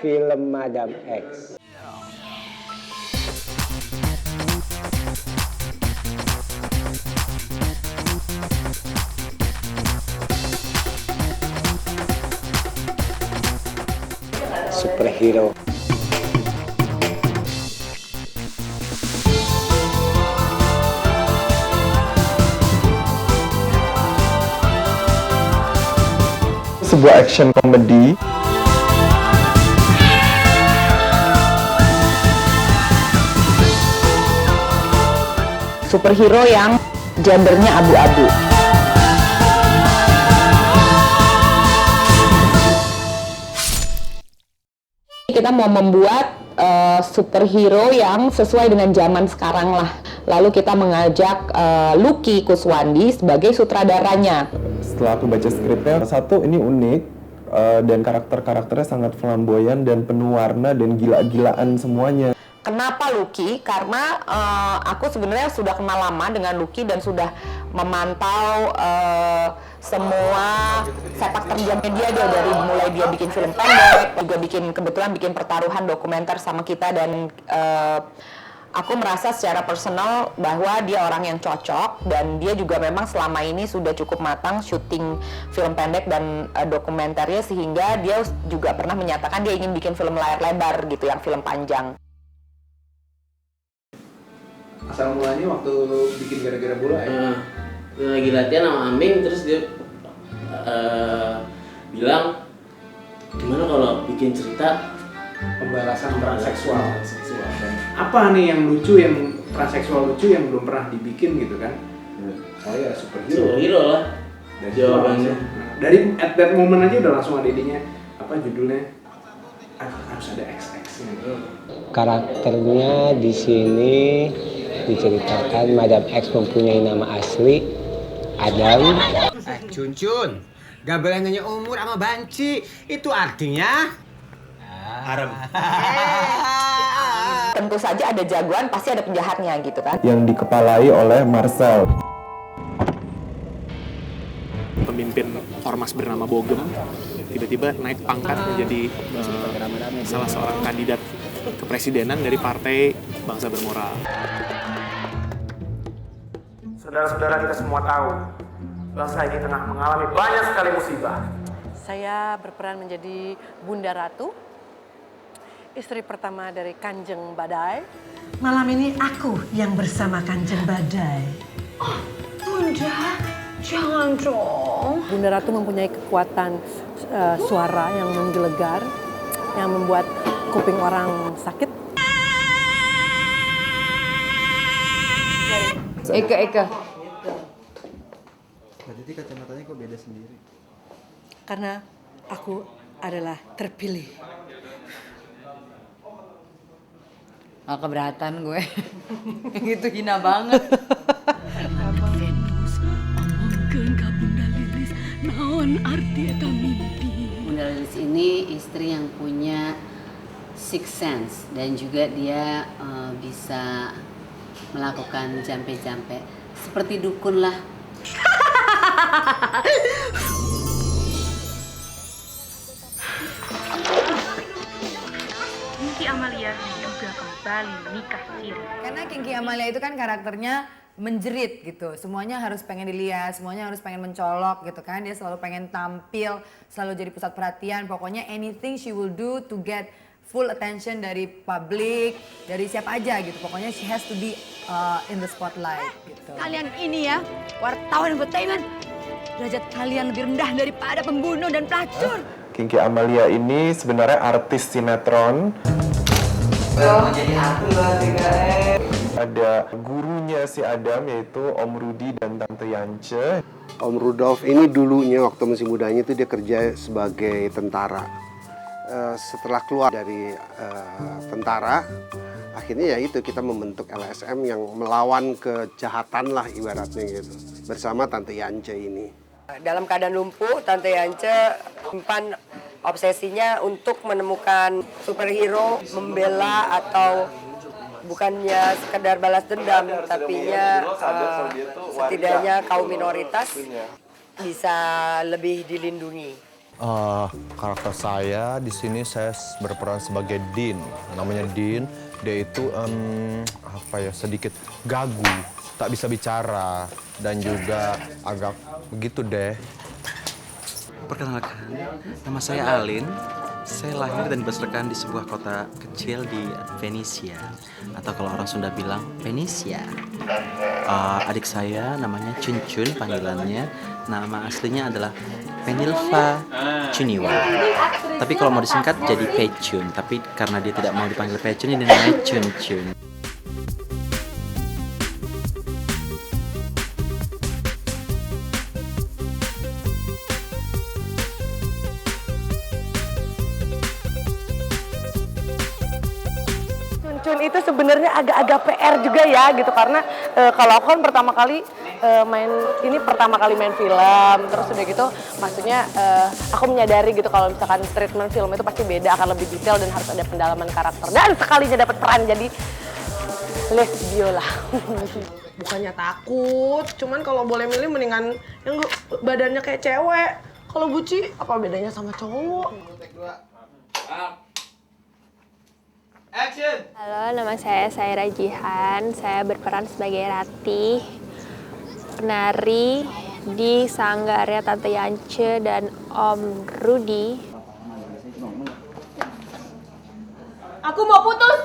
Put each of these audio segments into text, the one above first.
film Madam X. Superhero. Sebuah action komedi. Superhero yang gendernya abu-abu. Kita mau membuat superhero yang sesuai dengan zaman sekarang lah. Lalu kita mengajak Lucky Kuswandi sebagai sutradaranya. Setelah aku baca skripnya, satu ini unik dan karakternya sangat flamboyan dan penuh warna dan gila-gilaan semuanya. Kenapa Lucky? Karena aku sebenarnya sudah kenal lama dengan Lucky dan sudah memantau semua sepak terjangnya dia dari mulai dia bikin film pendek, juga kebetulan bikin pertaruhan dokumenter sama kita, dan aku merasa secara personal bahwa dia orang yang cocok, dan dia juga memang selama ini sudah cukup matang syuting film pendek dan dokumenternya, sehingga dia juga pernah menyatakan dia ingin bikin film layar lebar gitu, yang film panjang. Asal mulanya waktu bikin gara-gara bola ya? Lagi latihan sama Aming, terus dia bilang, gimana kalau bikin cerita Pembalasan transseksual. Apa nih yang lucu, yang transseksual lucu yang belum pernah dibikin gitu kan? Oh ya, superhero lah. Dari jawabannya. Dari at that moment aja udah langsung ada idenya, apa judulnya? Harus ada XX-nya. Karakternya di sini diceritakan Madam X mempunyai nama asli Adam. Cun, gak boleh nanya umur sama banci. Itu artinya harem. Tentu saja ada jagoan, pasti ada penjahatnya gitu kan. Yang dikepalai oleh Marcel. Pemimpin ormas bernama Bogem tiba-tiba naik pangkat menjadi salah seorang kandidat kepresidenan dari Partai Bangsa Bermoral. Saudara-saudara, kita semua tahu bangsa ini tengah mengalami banyak sekali musibah. Saya berperan menjadi Bunda Ratu, istri pertama dari Kanjeng Badai. Malam ini aku yang bersama Kanjeng Badai. Oh, Bunda, jangan dong. Bunda Ratu mempunyai kekuatan suara yang menggelegar, yang membuat kuping orang sakit. Eka. Berarti kacamatanya kok beda sendiri? Karena aku adalah terpilih. Keberatan gue. Itu hina banget. Venus, omongkeun ka Bunda Lilis, naon arti eta mimpi? Bunda Lilis ini istri yang punya sixth sense dan juga dia bisa melakukan jampe-jampe seperti dukun lah. Kinky Amalia juga kembali menikah siri. Karena Kinky Amalia itu kan karakternya menjerit gitu. Semuanya harus pengen dilihat, semuanya harus pengen mencolok gitu kan. Dia selalu pengen tampil, selalu jadi pusat perhatian. Pokoknya anything she will do to get full attention dari publik, dari siapa aja gitu. Pokoknya she has to be in the spotlight gitu. Kalian ini ya, wartawan entertainment. Derajat kalian lebih rendah daripada pembunuh dan pelacur. Kinky Amalia ini sebenarnya artis sinetron. Jadi aku loh, Ada gurunya si Adam yaitu Om Rudi dan Tante Yance. Om Rudolf ini dulunya waktu masih mudanya itu dia kerja sebagai tentara. Setelah keluar dari tentara, akhirnya ya itu kita membentuk LSM yang melawan kejahatan lah ibaratnya gitu. Bersama Tante Yance ini. Dalam keadaan lumpuh, Tante Yance simpan obsesinya untuk menemukan superhero, membela atau bukannya sekedar balas dendam, tapinya setidaknya kaum minoritas bisa lebih dilindungi. Karakter saya di sini saya berperan sebagai Dean. Namanya Dean. Dia itu sedikit gagu, tak bisa bicara dan juga agak begitu deh. Perkenalkan, nama saya Alin. Saya lahir dan dibesarkan di sebuah kota kecil di Venesia, atau kalau orang Sunda bilang Venesia. Adik saya namanya Chun Chun panggilannya. Nama aslinya adalah Penilva Chuniwa. Tapi kalau mau disingkat jadi Pechun. Tapi karena dia tidak mau dipanggil Pechun, ini namanya Chun Chun. Chun itu sebenarnya agak-agak PR juga ya gitu, karena kalau aku kan pertama kali main film, terus udah gitu maksudnya aku menyadari gitu kalau misalkan treatment film itu pasti beda, akan lebih detail dan harus ada pendalaman karakter, dan sekalinya dapat peran jadi lesbio lah. Bukannya takut, cuman kalau boleh milih mendingan yang badannya kayak cewek. Kalau Buci apa bedanya sama cowok? Action. Halo, nama saya Saira Jihan. Saya berperan sebagai Ratih, penari di Sanggarnya Tante Yance dan Om Rudi. Aku mau putus.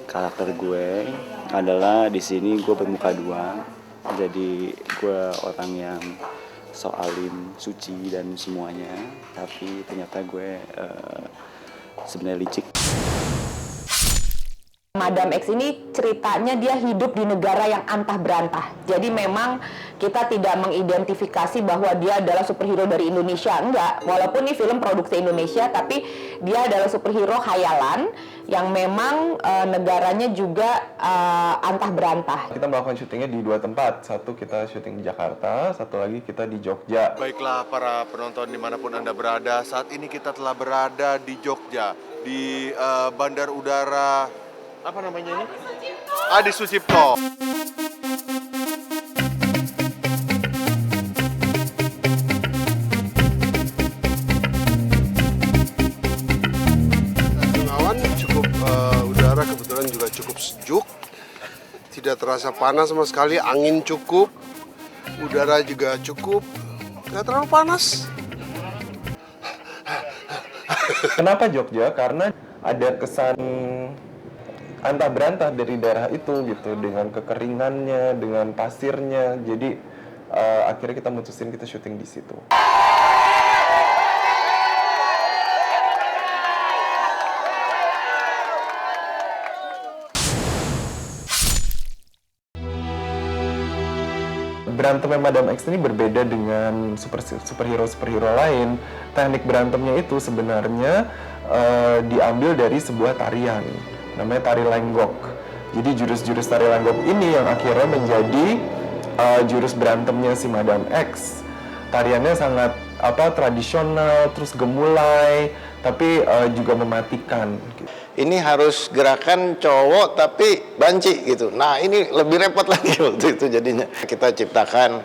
Karakter gue adalah di sini gue bermuka dua. Jadi gue orang yang sok alim, suci dan semuanya. Tapi ternyata gue sebenarnya licik. Madam X ini ceritanya dia hidup di negara yang antah berantah. Jadi memang kita tidak mengidentifikasi bahwa dia adalah superhero dari Indonesia. Enggak, walaupun ini film produksi Indonesia, tapi dia adalah superhero khayalan yang memang negaranya juga antah berantah. Kita melakukan syutingnya di 2 tempat. Satu kita syuting di Jakarta, satu lagi kita di Jogja. Baiklah para penonton dimanapun Anda berada, saat ini kita telah berada di Jogja, di Bandar Udara apa namanya ini? Adi Sucipto. Awan cukup, udara kebetulan juga cukup sejuk, tidak terasa panas sama sekali, angin cukup, udara juga cukup, nggak terlalu panas. Kenapa Jogja? Karena ada kesan antah berantah dari daerah itu gitu, dengan kekeringannya, dengan pasirnya. Jadi akhirnya kita mutusin kita syuting di situ. Berantemnya Madam X ini berbeda dengan superhero lain. Teknik berantemnya itu sebenarnya diambil dari sebuah tarian, namanya tari lenggok. Jadi jurus-jurus tari lenggok ini yang akhirnya menjadi jurus berantemnya si Madam X. Tariannya sangat tradisional, terus gemulai, tapi juga mematikan. Ini harus gerakan cowok tapi banci gitu. Nah ini lebih repot lagi waktu itu jadinya. Kita ciptakan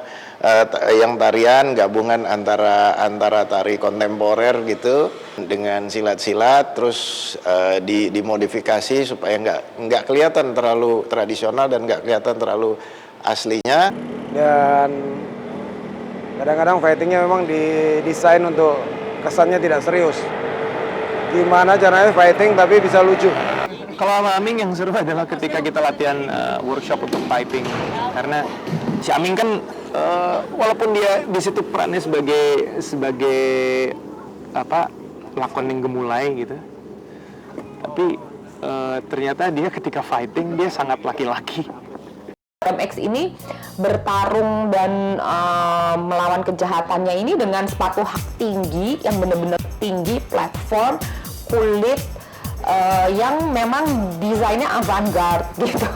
yang tarian gabungan antara tari kontemporer gitu dengan silat-silat, terus dimodifikasi supaya nggak kelihatan terlalu tradisional dan nggak kelihatan terlalu aslinya. Dan kadang-kadang fightingnya memang didesain untuk kesannya tidak serius. Gimana caranya fighting tapi bisa lucu. Kalau sama Aming yang seru adalah ketika kita latihan workshop untuk fighting, karena si Aming kan walaupun dia di situ perannya sebagai lakon yang gemulai gitu, tapi ternyata dia ketika fighting dia sangat laki-laki. Madam X ini bertarung dan melawan kejahatannya ini dengan sepatu hak tinggi yang benar-benar tinggi, platform, kulit yang memang desainnya avant-garde gitu.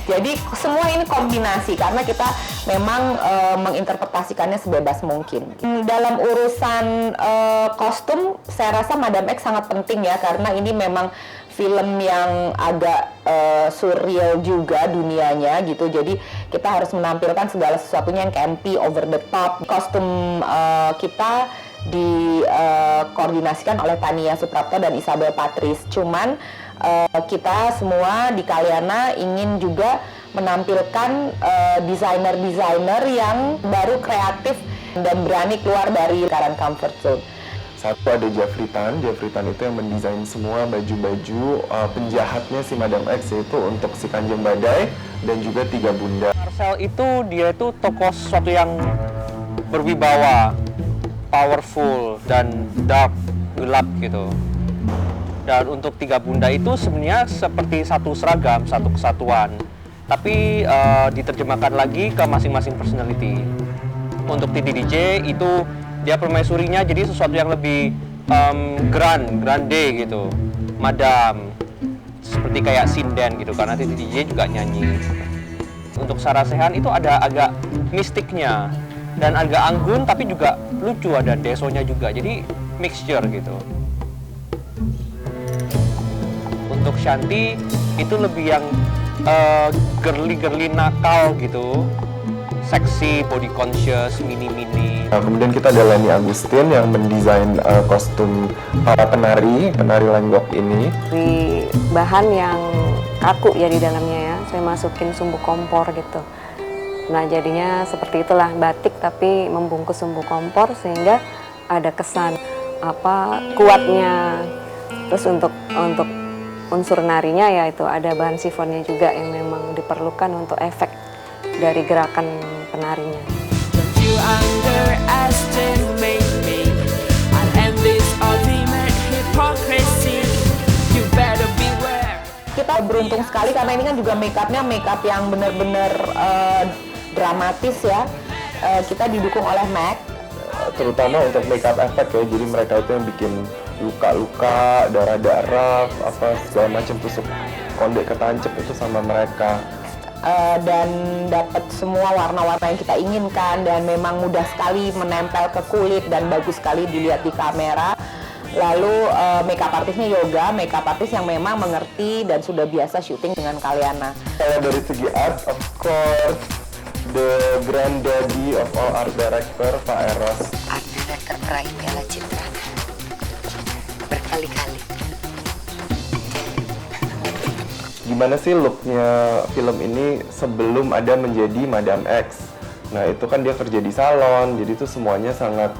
Jadi semua ini kombinasi karena kita memang menginterpretasikannya sebebas mungkin. Dalam urusan kostum, saya rasa Madam X sangat penting ya, karena ini memang film yang agak surreal juga dunianya gitu. Jadi kita harus menampilkan segala sesuatunya yang campy, over the top. Kostum kita dikoordinasikan oleh Tania Suprapto dan Isabel Patris. Cuman kita semua di Kalyana ingin juga menampilkan desainer-desainer yang baru, kreatif, dan berani keluar dari lingkaran comfort zone. Satu ada Jeffrey Tan itu yang mendesain semua baju-baju penjahatnya si Madam X, yaitu untuk si Kanjeng Badai dan juga Tiga Bunda. Marcel itu dia itu tokoh sesuatu yang berwibawa, powerful dan dark, gelap gitu. Dan untuk Tiga Bunda itu sebenarnya seperti satu seragam, satu kesatuan, tapi diterjemahkan lagi ke masing-masing personality. Untuk TDDJ itu dia permaisurinya jadi sesuatu yang lebih grande gitu, madam, seperti kayak sinden gitu, karena TDDJ juga nyanyi. Untuk Sarasehan itu ada agak mistiknya dan agak anggun tapi juga lucu, ada desonya juga, jadi mixture gitu. Untuk Shanti itu lebih yang girly nakal gitu, seksi, body conscious, mini-mini. Nah, kemudian kita ada Leni Agustin yang mendesain kostum para penari lenggok ini. Di bahan yang kaku ya di dalamnya ya, saya masukin sumbu kompor gitu. Nah jadinya seperti itulah, batik tapi membungkus sumbu kompor sehingga ada kesan kuatnya. Terus untuk unsur narinya ya itu ada bahan sifonnya juga yang memang diperlukan untuk efek dari gerakan penarinya. Kita beruntung sekali karena ini kan juga make-up-nya make-up yang benar-benar dramatis ya. Kita didukung oleh MAC. Terutama untuk make-up effect ya, jadi mereka itu yang bikin luka-luka, darah-darah, segala macam tusuk konde ketancep itu sama mereka. Dan dapat semua warna-warna yang kita inginkan dan memang mudah sekali menempel ke kulit dan bagus sekali dilihat di kamera. Lalu makeup artisnya Yoga, makeup artis yang memang mengerti dan sudah biasa syuting dengan Kalyana. Kalau dari segi art, of course, the granddaddy of all art director, Pak Eros. Art director peraih Piala Citra berkali-kali. Gimana sih looknya film ini sebelum ada menjadi Madam X? Nah itu kan dia kerja di salon, jadi itu semuanya sangat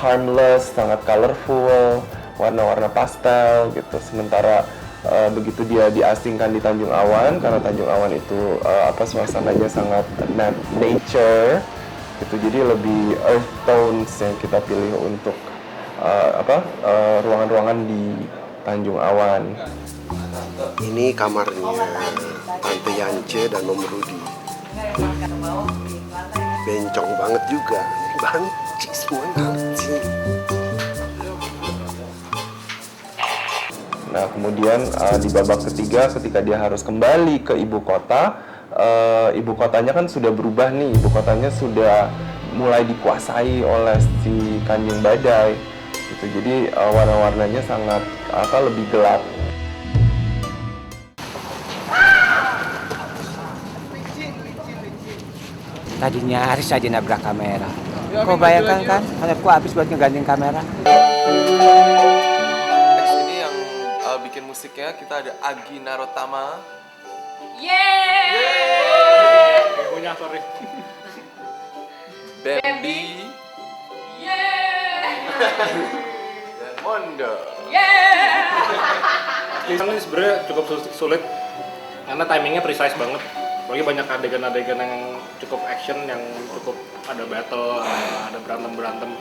harmless, sangat colorful, warna-warna pastel gitu. Sementara begitu dia diasingkan di Tanjung Awan, karena Tanjung Awan itu suasananya sangat nature gitu, jadi lebih earth tones yang kita pilih untuk ruangan-ruangan di Tanjung Awan. Ini kamarnya Tante Yance dan Om Rudi. Bencong banget juga. Banci semua banci. Nah kemudian di babak ketiga ketika dia harus kembali ke ibu kota, ibu kotanya kan sudah berubah nih, ibu kotanya sudah mulai dikuasai oleh si Kanjeng Badai gitu. Jadi warna-warnanya sangat lebih gelap. Tadi nyaris aja nabrak kamera. Kau bayangkan kan, hayatku habis buat ngegantiin kamera. Ini yang bikin musiknya kita ada Agi Narotama. Yeay! Punya, sorry. Bambi. Dan Mondo. Ini sebenarnya cukup sulit karena timingnya precise banget. Apalagi banyak adegan-adegan yang cukup action, yang cukup ada battle, ada berantem.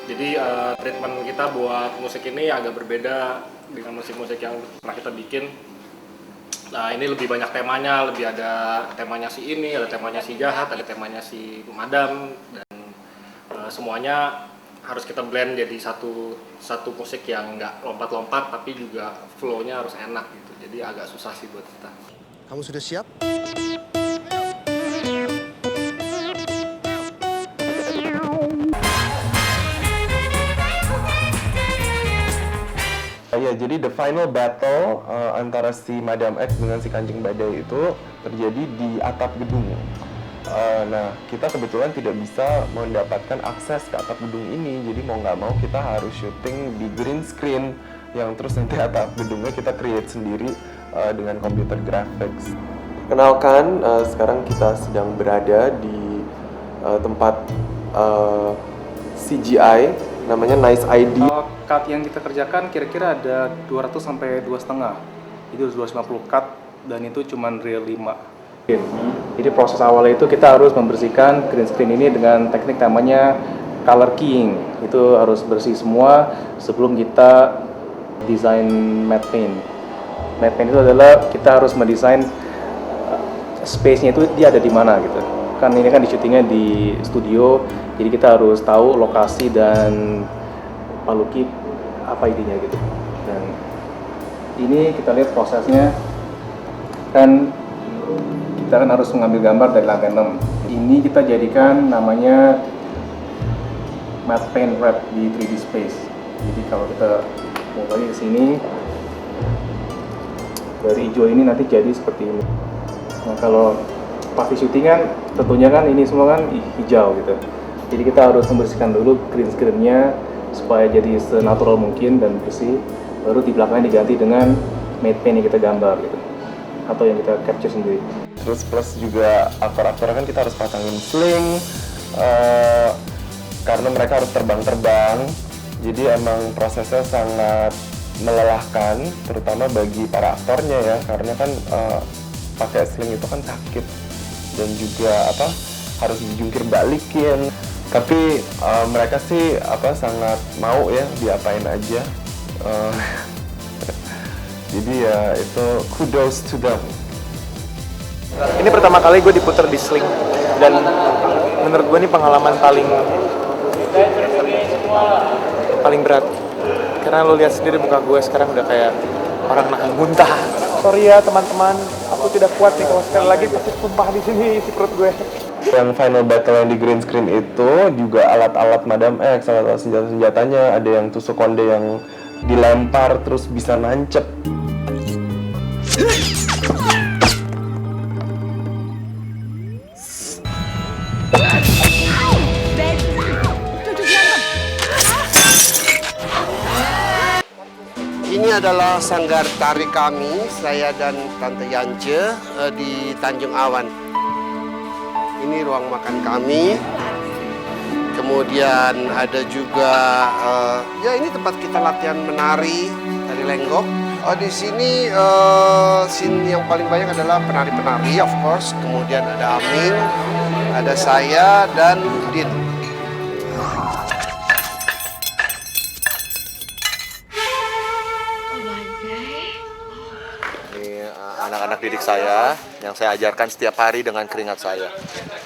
Jadi treatment kita buat musik ini agak berbeda dengan musik-musik yang pernah kita bikin. Nah ini lebih banyak temanya, lebih ada temanya si ini, ada temanya si jahat, ada temanya si madam, dan semuanya harus kita blend jadi satu musik yang nggak lompat-lompat tapi juga flow-nya harus enak gitu. Jadi agak susah sih buat kita. Kamu sudah siap? Ya, jadi the final battle antara si Madam X dengan si Kanjeng Badai itu terjadi di atap gedung. Nah, kita kebetulan tidak bisa mendapatkan akses ke atap gedung ini, jadi mau nggak mau kita harus syuting di green screen yang terus nanti atap gedungnya kita create sendiri dengan computer graphics. Kenalkan, sekarang kita sedang berada di tempat CGI, namanya Nice ID. Cut yang kita kerjakan kira-kira ada 200 sampai 2,5. Itu 250 cut dan itu cuman real 5. Jadi proses awalnya itu kita harus membersihkan green screen ini dengan teknik namanya color keying. Itu harus bersih semua sebelum kita desain matte paint. Matte paint itu adalah kita harus mendesain space-nya itu dia ada di mana gitu. Kan ini kan di syutingnya di studio, jadi kita harus tahu lokasi dan Pak Luki apa idenya gitu. Dan ini kita lihat prosesnya kan. Kita kan harus mengambil gambar dari lantai 6. Ini kita jadikan namanya matte paint wrap di 3D space. Jadi kalau kita mulai ke sini, dari hijau ini nanti jadi seperti ini. Nah kalau pasti syutingan, tentunya kan ini semua kan hijau gitu. Jadi kita harus membersihkan dulu green screen-nya supaya jadi senatural mungkin dan bersih. Baru di belakangnya diganti dengan matte paint yang kita gambar gitu, atau yang kita capture sendiri. Terus plus juga aktor-aktor kan kita harus pasangin sling karena mereka harus terbang-terbang. Jadi emang prosesnya sangat melelahkan, terutama bagi para aktornya ya, karena kan pakai sling itu kan sakit dan juga harus dijungkir balikin. Tapi mereka sih sangat mau ya diapain aja. Jadi ya itu kudos to them. Ini pertama kali gue diputer di sling dan menurut gue ini pengalaman paling berat karena lo lihat sendiri muka gue sekarang udah kayak orang nahan muntah. Sorry ya teman-teman, aku tidak kuat nih kalau sekali lagi pasti tumpah di sini isi perut gue. Yang final battle yang di green screen itu juga alat-alat Madam X, alat-alat senjata-senjatanya, ada yang tusuk konde yang dilempar terus bisa nancep. Ini adalah sanggar tari kami, saya dan Tante Yance di Tanjung Awan. Ini ruang makan kami. Kemudian ada juga, ya ini tempat kita latihan menari, tari lenggok. Di sini scene yang paling banyak adalah penari-penari, of course. Kemudian ada Amin, ada saya dan Din. Anak-anak didik saya yang saya ajarkan setiap hari dengan keringat saya.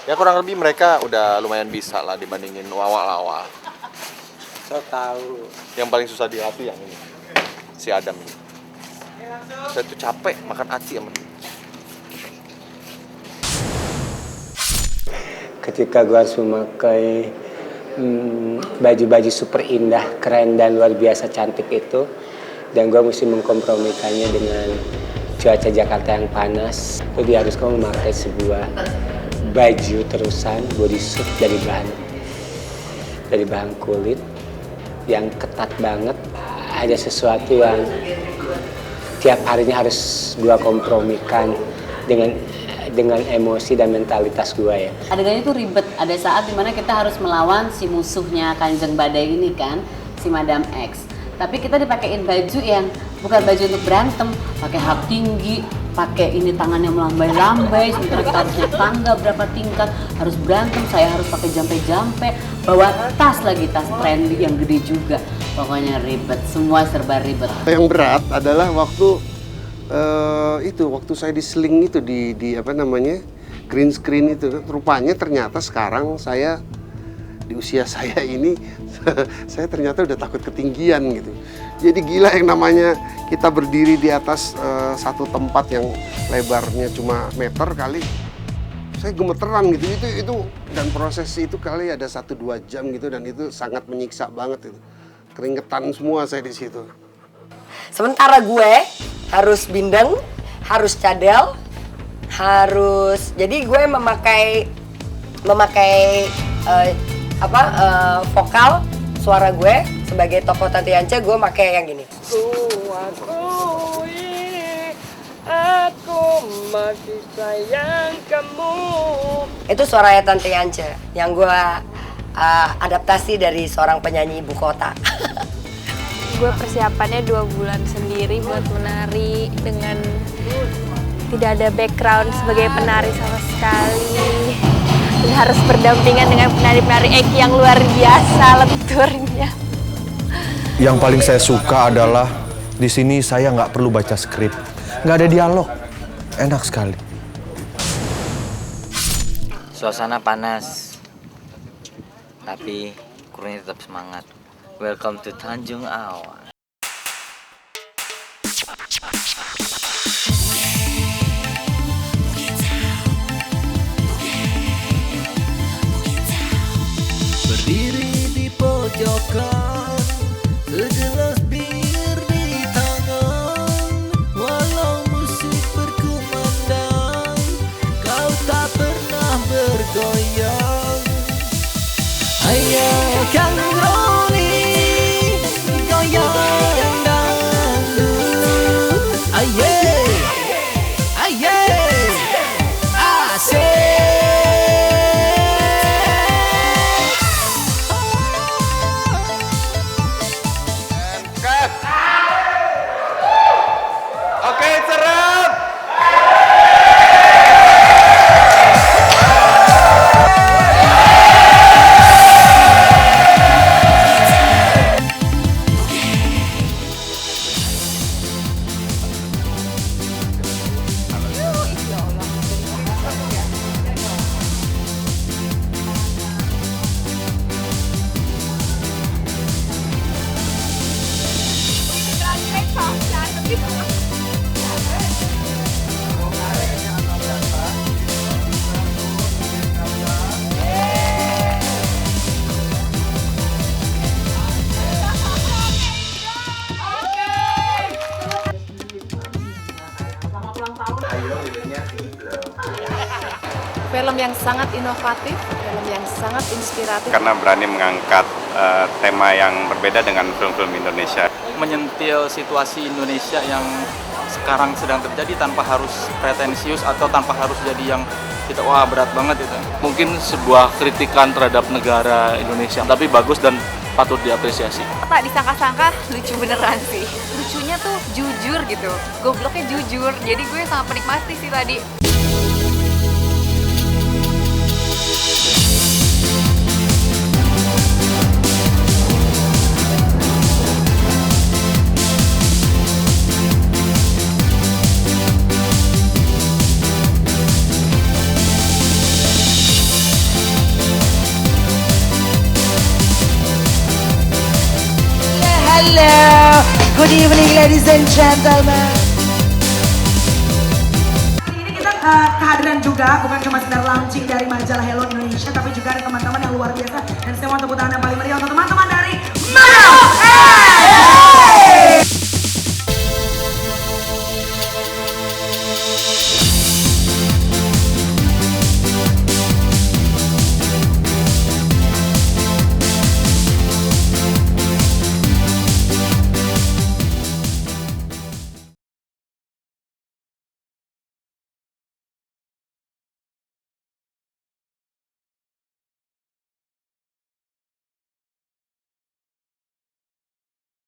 Ya kurang lebih mereka udah lumayan bisa lah dibandingin Wawa. Saya tahu. Yang paling susah dilatih yang ini, si Adam ini. Saya tuh capek makan aci sama dia. Ketika gue harus memakai baju-baju super indah, keren dan luar biasa cantik itu, dan gue mesti mengkompromikannya dengan cuaca Jakarta yang panas, jadi harus kamu memakai sebuah baju terusan bodysuit dari bahan kulit yang ketat banget. Ada sesuatu yang tiap harinya harus gua kompromikan dengan emosi dan mentalitas gua ya. Adegannya tuh ribet. Ada saat dimana kita harus melawan si musuhnya Kanjeng Badai ini kan, si Madam X. Tapi kita dipakein baju yang bukan baju untuk berantem, pakai hak tinggi, pakai ini tangannya melambai-lambai, sementara kita harus naik tangga berapa tingkat, harus berantem, saya harus pakai jampe-jampe, bawa tas lagi, tas trendy yang gede juga. Pokoknya ribet, semua serba ribet. Yang berat adalah waktu waktu saya di sling itu di apa namanya green screen itu. Rupanya ternyata sekarang saya di usia saya ini saya ternyata udah takut ketinggian gitu. Jadi gila yang namanya kita berdiri di atas satu tempat yang lebarnya cuma meter kali. Saya gemeteran gitu. Itu dan proses itu kali ada 1-2 jam gitu dan itu sangat menyiksa banget itu. Keringetan semua saya di situ. Sementara gue harus bindeng, harus cadel, jadi gue memakai memakai vokal suara gue sebagai tokoh Tante Yance, gue pakai yang gini. Aku masih sayang kamu. Itu suaranya Tante Yance yang gue adaptasi dari seorang penyanyi ibu kota. Gue persiapannya 2 bulan sendiri buat menari dengan tidak ada background sebagai penari sama sekali. Dan harus berdampingan dengan penari-penari Eki yang luar biasa lenturnya. Yang paling saya suka adalah di sini saya nggak perlu baca skrip, nggak ada dialog, enak sekali. Suasana panas, tapi krunya tetap semangat. Welcome to Tanjung Awan. Berdiri di pojokan, segelas bir di tangan. Walau musuh berkumandang, kau tak pernah bergoyang. Ayo Kang Roni, goyang dangdut. Ayo, ayo, asik. Oke, serem. Film yang sangat inovatif, film yang sangat inspiratif. Karena berani mengangkat tema yang berbeda dengan film-film Indonesia. Menyentil situasi Indonesia yang sekarang sedang terjadi tanpa harus pretensius atau tanpa harus jadi yang kita wah berat banget itu. Mungkin sebuah kritikan terhadap negara Indonesia, tapi bagus dan patut diapresiasi. Tak disangka-sangka lucu beneran sih. Lucunya tuh jujur gitu, gobloknya jujur. Jadi gue sangat menikmati sih tadi. Hello, good evening ladies and gentlemen. Ini kita kehadiran juga bukan cuma sekedar launching dari majalah Hello Indonesia, tapi juga ada teman-teman yang luar biasa dan saya mau tepuk tangan yang paling meriah untuk teman-teman.